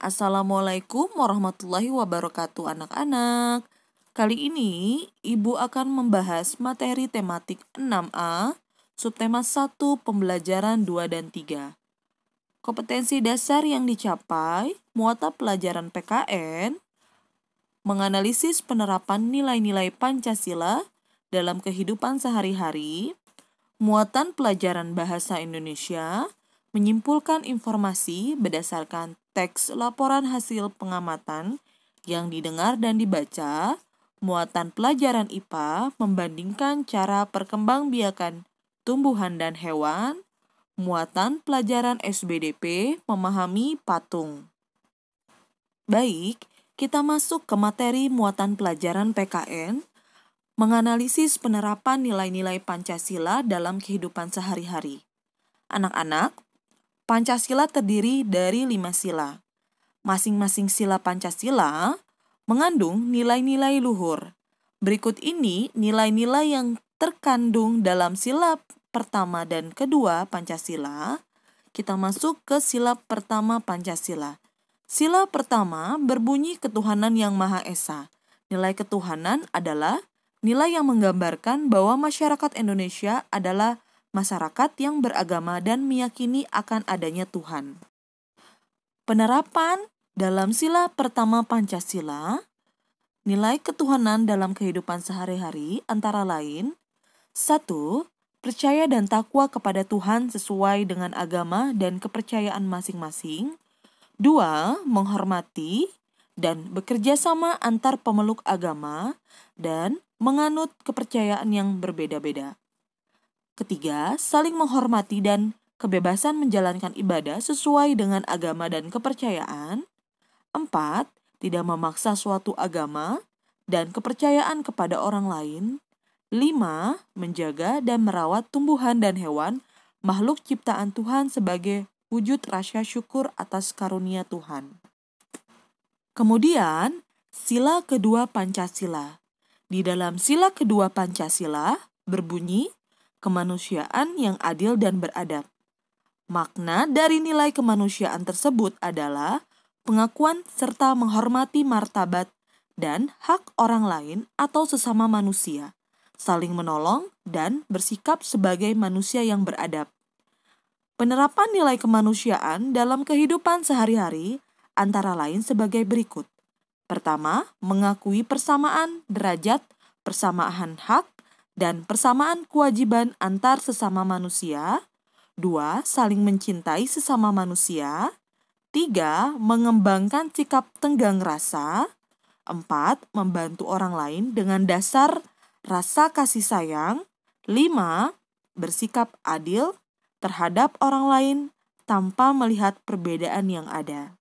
Assalamualaikum warahmatullahi wabarakatuh anak-anak. Kali ini Ibu akan membahas materi tematik 6A, subtema 1, pembelajaran 2 dan 3. Kompetensi dasar yang dicapai, muatan pelajaran PKN, menganalisis penerapan nilai-nilai Pancasila dalam kehidupan sehari-hari, muatan pelajaran bahasa Indonesia, menyimpulkan informasi berdasarkan teks laporan hasil pengamatan yang didengar dan dibaca, muatan pelajaran IPA membandingkan cara perkembangbiakan tumbuhan dan hewan, muatan pelajaran SBDP memahami patung. Baik, kita masuk ke materi muatan pelajaran PKN, menganalisis penerapan nilai-nilai Pancasila dalam kehidupan sehari-hari. Anak-anak, Pancasila terdiri dari 5 sila. Masing-masing sila Pancasila mengandung nilai-nilai luhur. Berikut ini nilai-nilai yang terkandung dalam sila pertama dan kedua Pancasila. Kita masuk ke sila pertama Pancasila. Sila pertama berbunyi ketuhanan yang Maha Esa. Nilai ketuhanan adalah nilai yang menggambarkan bahwa masyarakat Indonesia adalah masyarakat yang beragama dan meyakini akan adanya Tuhan. Penerapan dalam sila pertama Pancasila, nilai ketuhanan dalam kehidupan sehari-hari antara lain: 1. Percaya dan takwa kepada Tuhan sesuai dengan agama dan kepercayaan masing-masing. 2. Menghormati dan bekerja sama antar pemeluk agama dan menganut kepercayaan yang berbeda-beda. Ketiga, saling menghormati dan kebebasan menjalankan ibadah sesuai dengan agama dan kepercayaan. 4. Tidak memaksa suatu agama dan kepercayaan kepada orang lain. 5. Menjaga dan merawat tumbuhan dan hewan, makhluk ciptaan Tuhan sebagai wujud rasa syukur atas karunia Tuhan. Kemudian, sila kedua Pancasila. Di dalam sila kedua Pancasila berbunyi kemanusiaan yang adil dan beradab. Makna dari nilai kemanusiaan tersebut adalah pengakuan serta menghormati martabat dan hak orang lain atau sesama manusia, saling menolong dan bersikap sebagai manusia yang beradab. Penerapan nilai kemanusiaan dalam kehidupan sehari-hari antara lain sebagai berikut. Pertama, mengakui persamaan derajat, persamaan hak, dan persamaan kewajiban antar sesama manusia. 2. Saling mencintai sesama manusia. 3. Mengembangkan sikap tenggang rasa. 4. Membantu orang lain dengan dasar rasa kasih sayang. 5. Bersikap adil terhadap orang lain tanpa melihat perbedaan yang ada.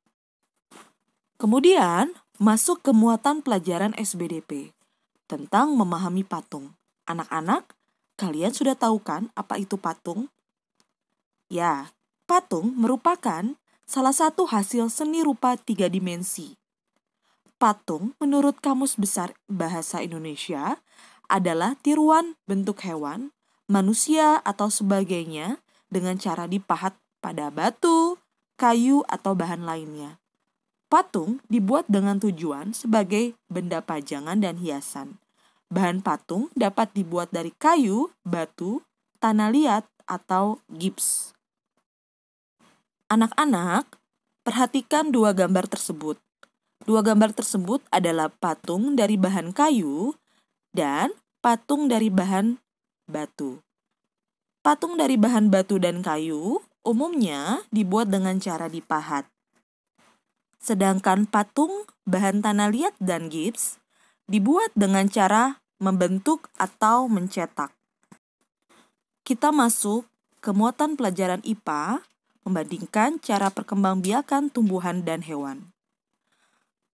Kemudian, masuk ke muatan pelajaran SBDP tentang memahami patung. Anak-anak, kalian sudah tahu kan apa itu patung? Ya, patung merupakan salah satu hasil seni rupa 3 dimensi. Patung menurut Kamus Besar Bahasa Indonesia adalah tiruan bentuk hewan, manusia atau sebagainya dengan cara dipahat pada batu, kayu atau bahan lainnya. Patung dibuat dengan tujuan sebagai benda pajangan dan hiasan. Bahan patung dapat dibuat dari kayu, batu, tanah liat, atau gips. Anak-anak, perhatikan dua gambar tersebut. Dua gambar tersebut adalah patung dari bahan kayu dan patung dari bahan batu. Patung dari bahan batu dan kayu umumnya dibuat dengan cara dipahat. Sedangkan patung bahan tanah liat dan gips dibuat dengan cara membentuk atau mencetak. Kita masuk ke muatan pelajaran IPA, membandingkan cara perkembangbiakan tumbuhan dan hewan.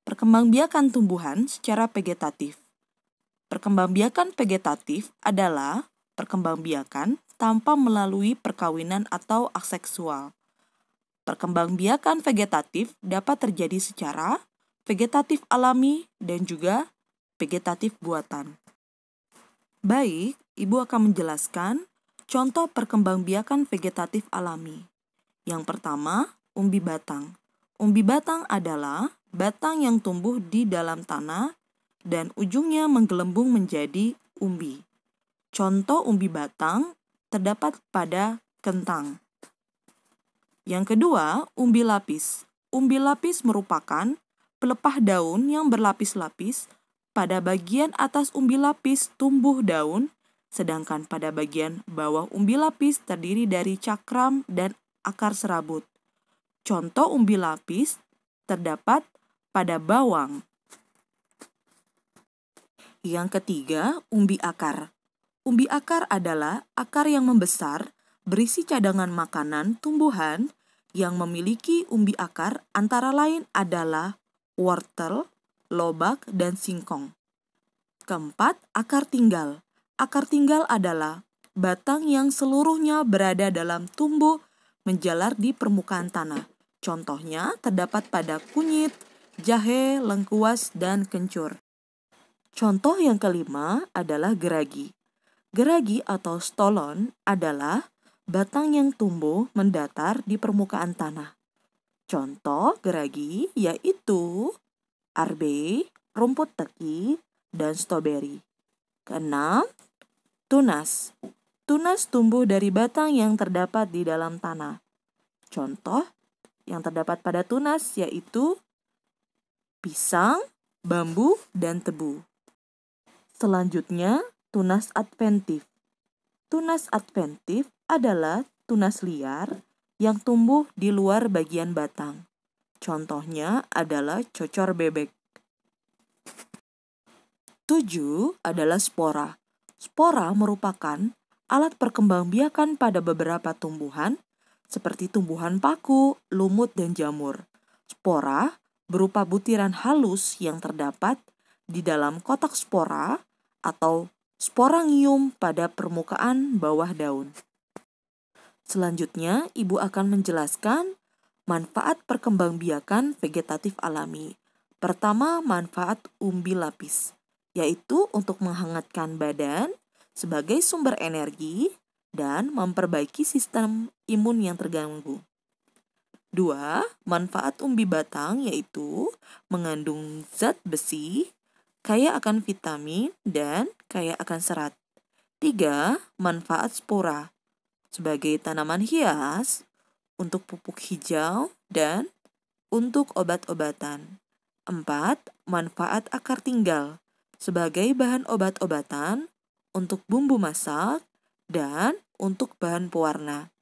Perkembangbiakan tumbuhan secara vegetatif. Perkembangbiakan vegetatif adalah perkembangbiakan tanpa melalui perkawinan atau aseksual. Perkembangbiakan vegetatif dapat terjadi secara vegetatif alami dan juga vegetatif buatan. Baik, Ibu akan menjelaskan contoh perkembangbiakan vegetatif alami. Yang pertama, umbi batang. Umbi batang adalah batang yang tumbuh di dalam tanah dan ujungnya menggelembung menjadi umbi. Contoh umbi batang terdapat pada kentang. Yang kedua, umbi lapis. Umbi lapis merupakan pelepah daun yang berlapis-lapis. Pada bagian atas umbi lapis tumbuh daun, sedangkan pada bagian bawah umbi lapis terdiri dari cakram dan akar serabut. Contoh umbi lapis terdapat pada bawang. Yang ketiga, umbi akar. Umbi akar adalah akar yang membesar, berisi cadangan makanan tumbuhan yang memiliki umbi akar antara lain adalah wortel, lobak, dan singkong. Keempat, akar tinggal. Akar tinggal adalah batang yang seluruhnya berada dalam tumbuh menjalar di permukaan tanah. Contohnya terdapat pada kunyit, jahe, lengkuas, dan kencur. Contoh yang kelima adalah geragi. Geragi atau stolon adalah batang yang tumbuh mendatar di permukaan tanah. Contoh geragi yaitu arbe, rumput teki, dan stroberi. Keenam, tunas. Tunas tumbuh dari batang yang terdapat di dalam tanah. Contoh yang terdapat pada tunas yaitu pisang, bambu, dan tebu. Selanjutnya, tunas adventif. Tunas adventif adalah tunas liar yang tumbuh di luar bagian batang. Contohnya adalah cocor bebek. 7 adalah spora. Spora merupakan alat perkembangbiakan pada beberapa tumbuhan seperti tumbuhan paku, lumut, dan jamur. Spora berupa butiran halus yang terdapat di dalam kotak spora atau sporangium pada permukaan bawah daun. Selanjutnya, Ibu akan menjelaskan manfaat perkembangbiakan vegetatif alami. Pertama, manfaat umbi lapis, yaitu untuk menghangatkan badan sebagai sumber energi dan memperbaiki sistem imun yang terganggu. 2. Manfaat umbi batang yaitu mengandung zat besi, kaya akan vitamin, dan kaya akan serat. 3. Manfaat spora sebagai tanaman hias, untuk pupuk hijau, dan untuk obat-obatan. 4. Manfaat akar tinggal sebagai bahan obat-obatan, untuk bumbu masak, dan untuk bahan pewarna.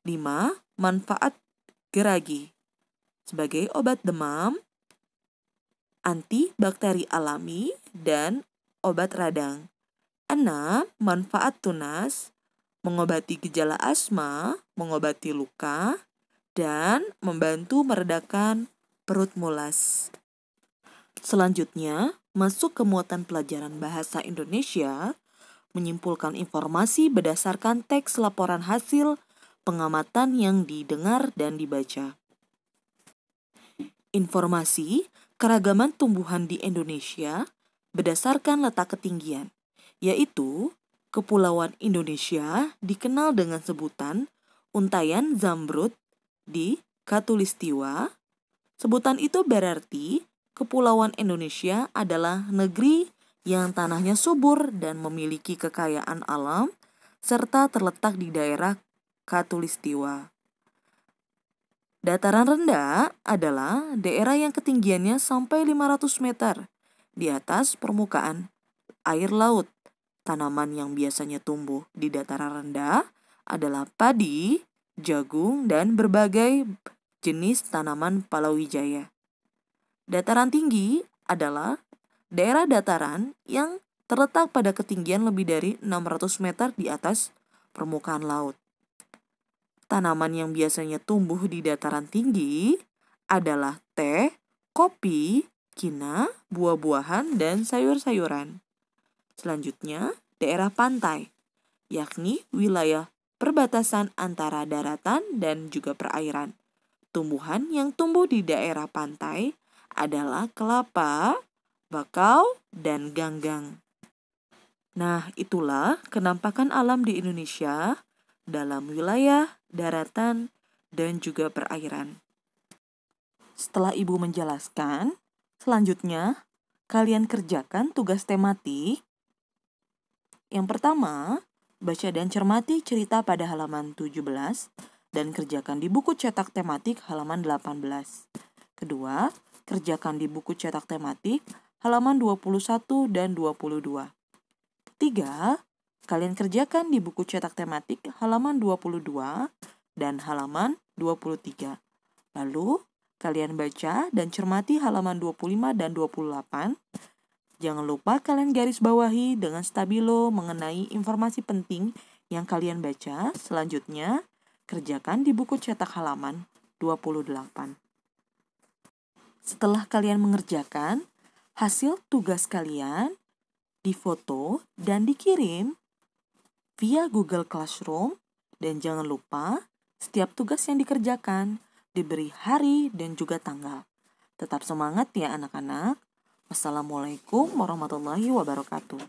5. Manfaat geragi sebagai obat demam, antibakteri alami, dan obat radang. 6. Manfaat tunas mengobati gejala asma, mengobati luka, dan membantu meredakan perut mulas. Selanjutnya, masuk ke muatan pelajaran bahasa Indonesia, menyimpulkan informasi berdasarkan teks laporan hasil pengamatan yang didengar dan dibaca. Informasi keragaman tumbuhan di Indonesia berdasarkan letak ketinggian, yaitu Kepulauan Indonesia dikenal dengan sebutan Untayan Zamrud di Khatulistiwa. Sebutan itu berarti Kepulauan Indonesia adalah negeri yang tanahnya subur dan memiliki kekayaan alam serta terletak di daerah Khatulistiwa. Dataran rendah adalah daerah yang ketinggiannya sampai 500 meter di atas permukaan air laut. Tanaman yang biasanya tumbuh di dataran rendah adalah padi, jagung, dan berbagai jenis tanaman palawija. Dataran tinggi adalah daerah dataran yang terletak pada ketinggian lebih dari 600 meter di atas permukaan laut. Tanaman yang biasanya tumbuh di dataran tinggi adalah teh, kopi, kina, buah-buahan, dan sayur-sayuran. Selanjutnya, daerah pantai, yakni wilayah perbatasan antara daratan dan juga perairan. Tumbuhan yang tumbuh di daerah pantai adalah kelapa, bakau, dan ganggang. Nah, itulah kenampakan alam di Indonesia dalam wilayah daratan dan juga perairan. Setelah ibu menjelaskan, selanjutnya kalian kerjakan tugas tematik. Yang pertama, baca dan cermati cerita pada halaman 17 dan kerjakan di buku cetak tematik halaman 18. Kedua, kerjakan di buku cetak tematik halaman 21 dan 22. Ketiga, kalian kerjakan di buku cetak tematik halaman 22 dan halaman 23. Lalu, kalian baca dan cermati halaman 25 dan 28. Jangan lupa kalian garis bawahi dengan stabilo mengenai informasi penting yang kalian baca. Selanjutnya, kerjakan di buku cetak halaman 28. Setelah kalian mengerjakan, hasil tugas kalian difoto dan dikirim via Google Classroom. Dan jangan lupa, setiap tugas yang dikerjakan diberi hari dan juga tanggal. Tetap semangat ya anak-anak. Wassalamualaikum warahmatullahi wabarakatuh.